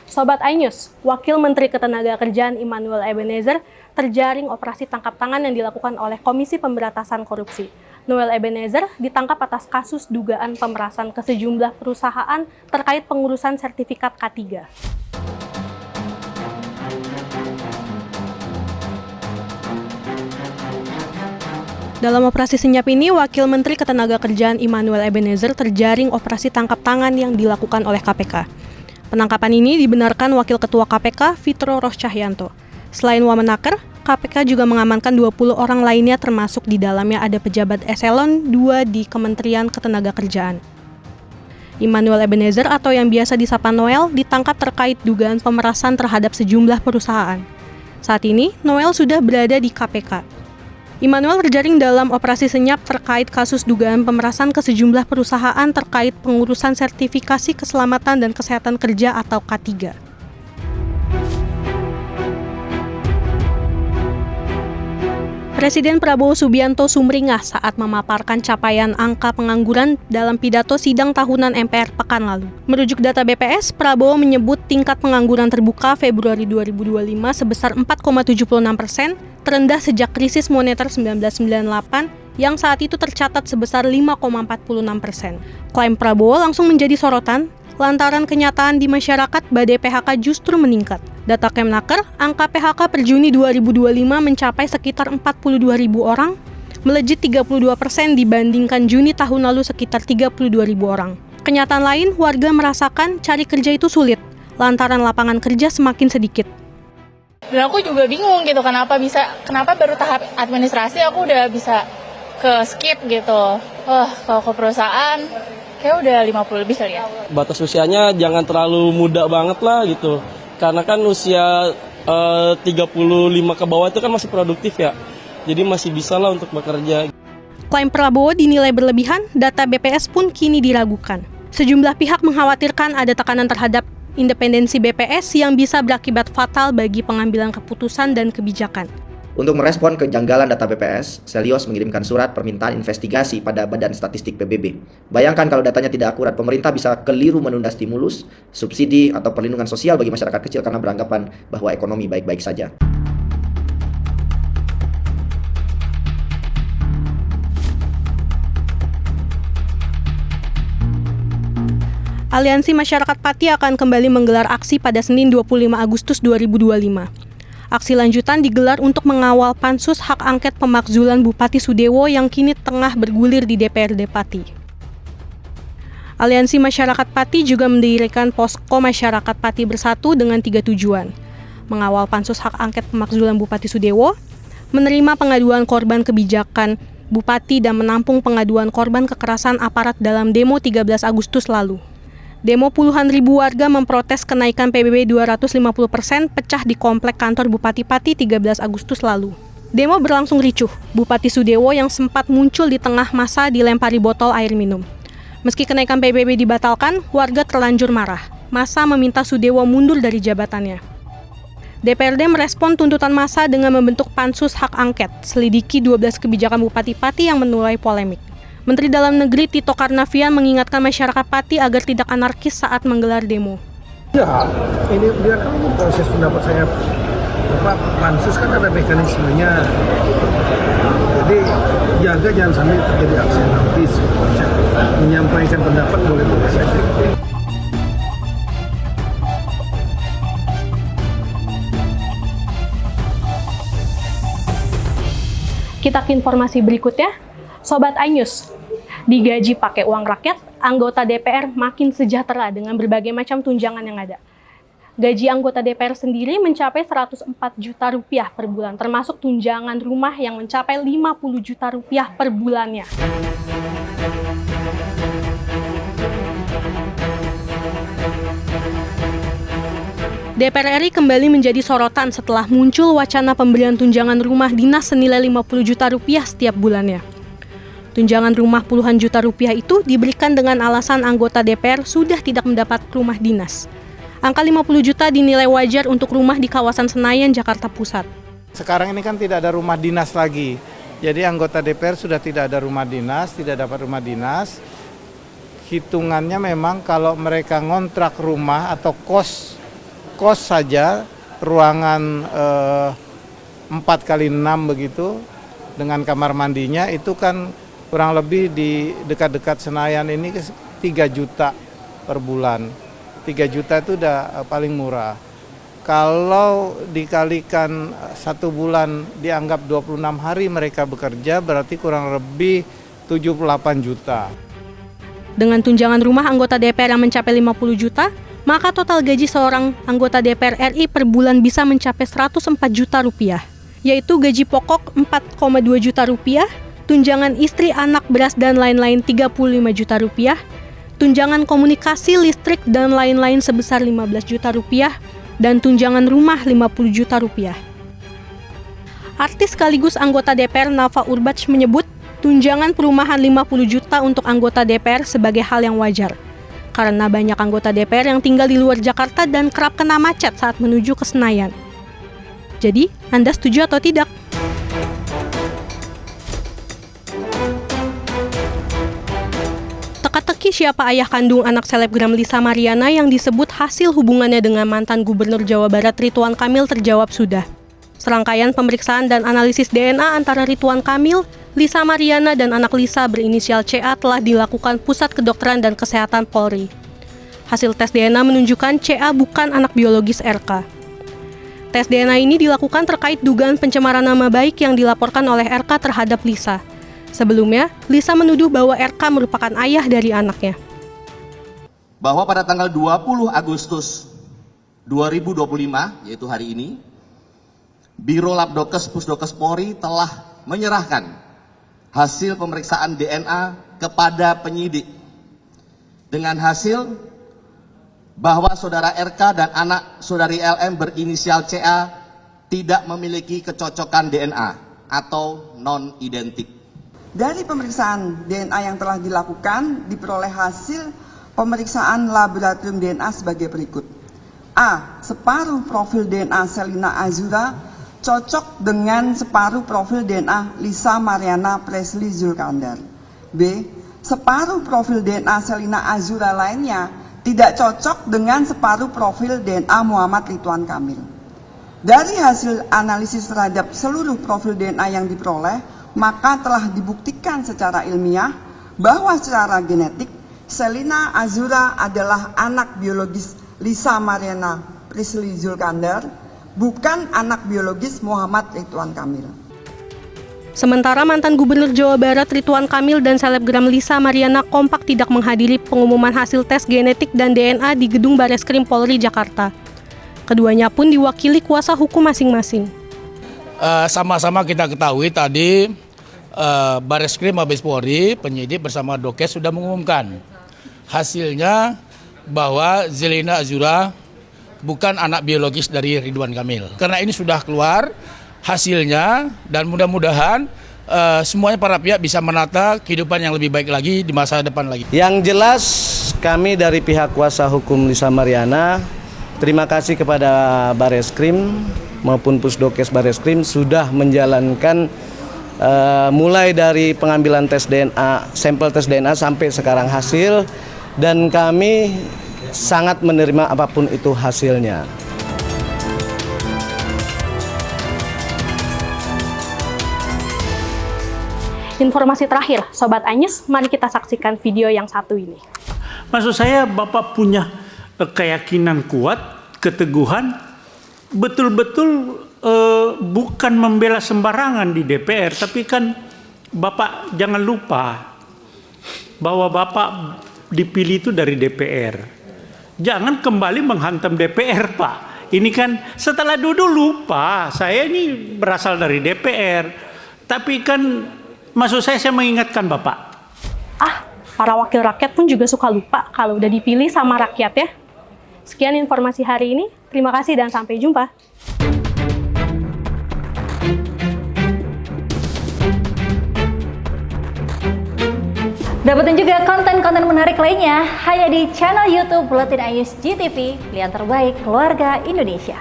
Sobat iNews, Wakil Menteri Ketenagakerjaan Immanuel Ebenezer terjaring operasi tangkap tangan yang dilakukan oleh Komisi Pemberantasan Korupsi. Noel Ebenezer ditangkap atas kasus dugaan pemerasan ke sejumlah perusahaan terkait pengurusan sertifikat K3. Dalam operasi senyap ini, Wakil Menteri Ketenagakerjaan Immanuel Ebenezer terjaring operasi tangkap tangan yang dilakukan oleh KPK. Penangkapan ini dibenarkan Wakil Ketua KPK, Fitro Roschahyanto. Selain Wamenaker, KPK juga mengamankan 20 orang lainnya termasuk di dalamnya ada pejabat eselon 2 di Kementerian Ketenagakerjaan. Immanuel Ebenezer atau yang biasa disapa Noel ditangkap terkait dugaan pemerasan terhadap sejumlah perusahaan. Saat ini, Noel sudah berada di KPK. Immanuel terjaring dalam operasi senyap terkait kasus dugaan pemerasan ke sejumlah perusahaan terkait pengurusan sertifikasi keselamatan dan kesehatan kerja atau K3. Presiden Prabowo Subianto sumringah saat memaparkan capaian angka pengangguran dalam pidato sidang tahunan MPR pekan lalu. Merujuk data BPS, Prabowo menyebut tingkat pengangguran terbuka Februari 2025 sebesar 4,76%, terendah sejak krisis moneter 1998 yang saat itu tercatat sebesar 5,46%. Klaim Prabowo langsung menjadi sorotan lantaran kenyataan di masyarakat badai PHK justru meningkat. Data Kemnaker, angka PHK per Juni 2025 mencapai sekitar 42.000 orang, melejit 32% dibandingkan Juni tahun lalu sekitar 32.000 orang. Kenyataan lain, warga merasakan cari kerja itu sulit, lantaran lapangan kerja semakin sedikit. Dan aku juga bingung gitu, kenapa baru tahap administrasi aku udah bisa ke skip gitu. Kalau ke perusahaan kayak udah 50 lebih kali ya. Batas usianya jangan terlalu muda banget lah gitu. Karena kan usia 35 ke bawah itu kan masih produktif ya. Jadi masih bisa lah untuk bekerja. Klaim Prabowo dinilai berlebihan, data BPS pun kini diragukan. Sejumlah pihak mengkhawatirkan ada tekanan terhadap independensi BPS yang bisa berakibat fatal bagi pengambilan keputusan dan kebijakan. Untuk merespon kejanggalan data BPS, Selyos mengirimkan surat permintaan investigasi pada Badan Statistik PBB. Bayangkan kalau datanya tidak akurat, pemerintah bisa keliru menunda stimulus, subsidi, atau perlindungan sosial bagi masyarakat kecil karena beranggapan bahwa ekonomi baik-baik saja. Aliansi Masyarakat Pati akan kembali menggelar aksi pada Senin 25 Agustus 2025. Aksi lanjutan digelar untuk mengawal pansus hak angket pemakzulan Bupati Sudewo yang kini tengah bergulir di DPRD Pati. Aliansi Masyarakat Pati juga mendirikan posko Masyarakat Pati Bersatu dengan 3 tujuan. Mengawal pansus hak angket pemakzulan Bupati Sudewo, menerima pengaduan korban kebijakan Bupati dan menampung pengaduan korban kekerasan aparat dalam demo 13 Agustus lalu. Demo puluhan ribu warga memprotes kenaikan PBB 250% pecah di komplek kantor Bupati Pati 13 Agustus lalu. Demo berlangsung ricuh. Bupati Sudewo yang sempat muncul di tengah masa dilempari botol air minum. Meski kenaikan PBB dibatalkan, warga terlanjur marah. Massa meminta Sudewo mundur dari jabatannya. DPRD merespon tuntutan massa dengan membentuk pansus hak angket, selidiki 12 kebijakan Bupati Pati yang menuai polemik. Menteri Dalam Negeri Tito Karnavian mengingatkan masyarakat Pati agar tidak anarkis saat menggelar demo. Ya, ini biarkan ini proses pendapat saya. Pansus kan ada mekanismenya. Jadi jaga jangan sampai terjadi aksi anarkis. Menyampaikan pendapat boleh-boleh saja. Kita ke informasi berikutnya. Sobat iNews, digaji pakai uang rakyat, anggota DPR makin sejahtera dengan berbagai macam tunjangan yang ada. Gaji anggota DPR sendiri mencapai 104 juta rupiah per bulan, termasuk tunjangan rumah yang mencapai 50 juta rupiah per bulannya. DPR RI kembali menjadi sorotan setelah muncul wacana pemberian tunjangan rumah dinas senilai 50 juta rupiah setiap bulannya. Tunjangan rumah puluhan juta rupiah itu diberikan dengan alasan anggota DPR sudah tidak mendapat rumah dinas. Angka 50 juta dinilai wajar untuk rumah di kawasan Senayan, Jakarta Pusat. Sekarang ini kan tidak ada rumah dinas lagi. Jadi anggota DPR sudah tidak ada rumah dinas, tidak dapat rumah dinas. Hitungannya memang kalau mereka ngontrak rumah atau kos kos saja ruangan 4x6 begitu dengan kamar mandinya itu kan kurang lebih di dekat-dekat Senayan ini 3 juta per bulan. 3 juta itu udah paling murah. Kalau dikalikan 1 bulan dianggap 26 hari mereka bekerja berarti kurang lebih 78 juta. Dengan tunjangan rumah anggota DPR yang mencapai 50 juta, maka total gaji seorang anggota DPR RI per bulan bisa mencapai 104 juta rupiah, yaitu gaji pokok 4,2 juta rupiah, tunjangan istri, anak, beras, dan lain-lain 35 juta rupiah, tunjangan komunikasi, listrik, dan lain-lain sebesar 15 juta rupiah, dan tunjangan rumah 50 juta rupiah. Artis sekaligus anggota DPR Nafa Urbach menyebut tunjangan perumahan 50 juta untuk anggota DPR sebagai hal yang wajar, karena banyak anggota DPR yang tinggal di luar Jakarta dan kerap kena macet saat menuju ke Senayan. Jadi, Anda setuju atau tidak? Teka-teki siapa ayah kandung anak selebgram Lisa Mariana yang disebut hasil hubungannya dengan mantan Gubernur Jawa Barat Ridwan Kamil terjawab sudah. Serangkaian pemeriksaan dan analisis DNA antara Ridwan Kamil, Lisa Mariana, dan anak Lisa berinisial CA telah dilakukan Pusat Kedokteran dan Kesehatan Polri. Hasil tes DNA menunjukkan CA bukan anak biologis RK. Tes DNA ini dilakukan terkait dugaan pencemaran nama baik yang dilaporkan oleh RK terhadap Lisa. Sebelumnya, Lisa menuduh bahwa RK merupakan ayah dari anaknya. Bahwa pada tanggal 20 Agustus 2025, yaitu hari ini, Biro Labdokes Pusdokes Polri telah menyerahkan hasil pemeriksaan DNA kepada penyidik dengan hasil bahwa saudara RK dan anak saudari LM berinisial CA tidak memiliki kecocokan DNA atau non-identik. Dari pemeriksaan DNA yang telah dilakukan, diperoleh hasil pemeriksaan laboratorium DNA sebagai berikut. A. Separuh profil DNA Selina Azura cocok dengan separuh profil DNA Lisa Mariana Presley Zulkandar. B. Separuh profil DNA Selina Azura lainnya tidak cocok dengan separuh profil DNA Muhammad Ridwan Kamil. Dari hasil analisis terhadap seluruh profil DNA yang diperoleh, maka telah dibuktikan secara ilmiah bahwa secara genetik Selina Azura adalah anak biologis Lisa Mariana Presley Zulkandar, bukan anak biologis Muhammad Ridwan Kamil. Sementara mantan Gubernur Jawa Barat Ridwan Kamil dan selebgram Lisa Mariana kompak tidak menghadiri pengumuman hasil tes genetik dan DNA di Gedung Bareskrim Polri Jakarta. Keduanya pun diwakili kuasa hukum masing-masing. Sama-sama kita ketahui tadi Bareskrim Mabes Polri, penyidik bersama Dokes sudah mengumumkan hasilnya bahwa Zelina Azura bukan anak biologis dari Ridwan Kamil. Karena ini sudah keluar hasilnya dan mudah-mudahan semuanya para pihak bisa menata kehidupan yang lebih baik lagi di masa depan lagi. Yang jelas kami dari pihak kuasa hukum Lisa Mariana terima kasih kepada Bareskrim maupun Pusdokes Bareskrim sudah menjalankan mulai dari pengambilan tes DNA, sampel tes DNA sampai sekarang hasil, dan kami sangat menerima apapun itu hasilnya. Informasi terakhir, Sobat Anyes, mari kita saksikan video yang satu ini. Maksud saya Bapak punya keyakinan kuat, keteguhan, betul-betul bukan membela sembarangan di DPR, tapi kan Bapak jangan lupa bahwa Bapak dipilih itu dari DPR. Jangan kembali menghantam DPR, Pak. Ini kan setelah duduk lupa, saya ini berasal dari DPR. Tapi kan maksud saya mengingatkan Bapak. Para wakil rakyat pun juga suka lupa kalau udah dipilih sama rakyat ya. Sekian informasi hari ini. Terima kasih dan sampai jumpa. Dapetin juga konten-konten menarik lainnya hanya di channel YouTube Buletin Anyus GTV, pilihan terbaik keluarga Indonesia.